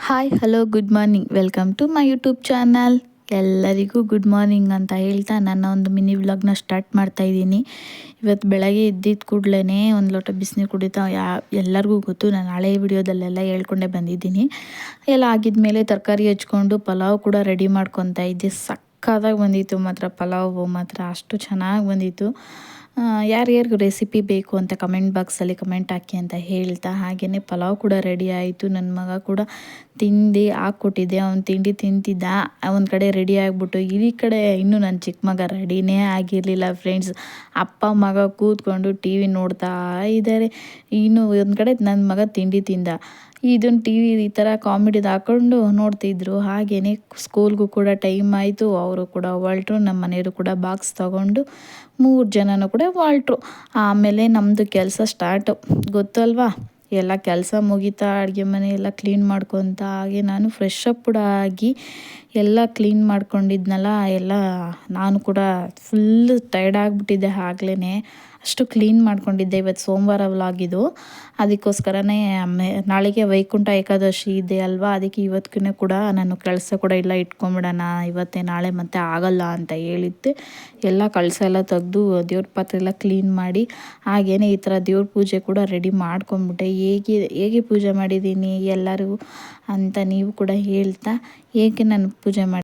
Hi hello good morning welcome to my YouTube channel. ಎಲ್ಲರಿಗೂ good morning ಅಂತ ಹೇಳ್ತಾ ನನ್ನ ಒಂದು ಮಿನಿ ವ್ಲಾಗ್ನ ಸ್ಟಾರ್ಟ್ ಮಾಡ್ತಾಯಿದ್ದೀನಿ. ಇವತ್ತು ಬೆಳಗ್ಗೆ ಎದ್ದಿದ್ದ ಕೂಡಲೇ ಒಂದು ಲೋಟ ಬಿಸಿನೀರು ಕುಡಿತಾ ಎಲ್ಲರಿಗೂ ಗೊತ್ತು, ನಾನು ಹಳೆ ವಿಡಿಯೋದಲ್ಲೆಲ್ಲ ಹೇಳ್ಕೊಂಡೇ ಬಂದಿದ್ದೀನಿ. ಎಲ್ಲ ಆಗಿದ್ಮೇಲೆ ತರಕಾರಿ ಹೆಚ್ಕೊಂಡು ಪಲಾವ್ ಕೂಡ ರೆಡಿ ಮಾಡ್ಕೊತಾ ಇದ್ದೆ. ಸಕ್ಕತ್ತಾಗಿ ಬಂದಿತ್ತು ಮಾತ್ರ, ಪಲಾವ್ ಮಾತ್ರ ಅಷ್ಟು ಚೆನ್ನಾಗಿ ಬಂದಿತ್ತು. ಯಾರ್ಯಾರಿಗೂ ರೆಸಿಪಿ ಬೇಕು ಅಂತ ಕಮೆಂಟ್ ಬಾಕ್ಸಲ್ಲಿ ಕಮೆಂಟ್ ಹಾಕಿ ಅಂತ ಹೇಳ್ತಾ, ಹಾಗೆಯೇ ಪಲಾವ್ ಕೂಡ ರೆಡಿ ಆಯಿತು. ನನ್ನ ಮಗ ಕೂಡ ತಿಂದು ಹಾಕ್ಕೊಟ್ಟಿದ್ದೆ, ಅವ್ನು ತಿಂಡಿ ತಿಂತಿದ್ದ. ಒಂದು ಕಡೆ ರೆಡಿ ಆಗಿಬಿಟ್ಟು ಈ ಕಡೆ ಇನ್ನೂ ನನ್ನ ಚಿಕ್ಕ ಮಗ ರೆಡಿನೇ ಆಗಿರಲಿಲ್ಲ ಫ್ರೆಂಡ್ಸ್. ಅಪ್ಪ ಮಗ ಕೂತ್ಕೊಂಡು ಟಿ ವಿ ನೋಡ್ತಾ ಇದ್ದಾರೆ. ಇನ್ನು ಒಂದು ಕಡೆ ನನ್ನ ಮಗ ತಿಂಡಿ ತಿಂದ, ಇದನ್ನು ಟಿ ವಿ ಈ ಥರ ಕಾಮಿಡಿದು ಹಾಕ್ಕೊಂಡು ನೋಡ್ತಿದ್ರು. ಹಾಗೆಯೇ ಸ್ಕೂಲ್ಗೂ ಕೂಡ ಟೈಮ್ ಆಯಿತು, ಅವರು ಕೂಡ ಹೊರಟರು. ನಮ್ಮ ಮನೆಯವರು ಕೂಡ ಬಾಕ್ಸ್ ತೊಗೊಂಡು 3 ಜನನೂ ಕೂಡ ಹೊರಟರು. ಆಮೇಲೆ ನಮ್ಮದು ಕೆಲಸ ಸ್ಟಾರ್ಟು, ಗೊತ್ತಲ್ವಾ. ಎಲ್ಲ ಕೆಲಸ ಮುಗಿತಾ ಅಡುಗೆ ಮನೆ ಎಲ್ಲ ಕ್ಲೀನ್ ಮಾಡ್ಕೊತ, ಹಾಗೆ ನಾನು ಫ್ರೆಶ್ ಅಪ್ ಕೂಡ ಆಗಿ ಎಲ್ಲ ಕ್ಲೀನ್ ಮಾಡ್ಕೊಂಡಿದ್ನಲ್ಲ, ಎಲ್ಲ ನಾನು ಕೂಡ ಫುಲ್ ಟೈರ್ಡ್ ಆಗಿಬಿಟ್ಟಿದ್ದೆ. ಆಗಲೇ ಅಷ್ಟು ಕ್ಲೀನ್ ಮಾಡ್ಕೊಂಡಿದ್ದೆ. ಇವತ್ತು ಸೋಮವಾರ ವ್ಲಾಗಿದು, ಅದಕ್ಕೋಸ್ಕರನೇ ನಾಳೆಗೆ ವೈಕುಂಠ ಏಕಾದಶಿ ಇದೆ ಅಲ್ವಾ, ಅದಕ್ಕೆ ಇವತ್ತಿಗೂ ಕೂಡ ನಾನು ಕೆಲಸ ಕೂಡ ಇಲ್ಲ, ಇಟ್ಕೊಂಬಿಡೋಣ ಇವತ್ತೇ, ನಾಳೆ ಮತ್ತೆ ಆಗಲ್ಲ ಅಂತ ಹೇಳಿದ್ದೆ. ಎಲ್ಲ ಕಳಸ ಎಲ್ಲ ತೆಗೆದು ದೇವ್ರ ಪಾತ್ರೆ ಎಲ್ಲ ಕ್ಲೀನ್ ಮಾಡಿ, ಹಾಗೆಯೇ ಈ ಥರ ದೇವ್ರ ಪೂಜೆ ಕೂಡ ರೆಡಿ ಮಾಡ್ಕೊಂಬಿಟ್ಟೆ. ಹೇಗೆ ಪೂಜೆ ಮಾಡಿದ್ದೀನಿ ಎಲ್ಲರಿಗೂ ಅಂತ ನೀವು ಕೂಡ ಹೇಳ್ತಾ, ಹೇಗೆ ನಾನು ಪೂಜೆ ಮಾಡಿ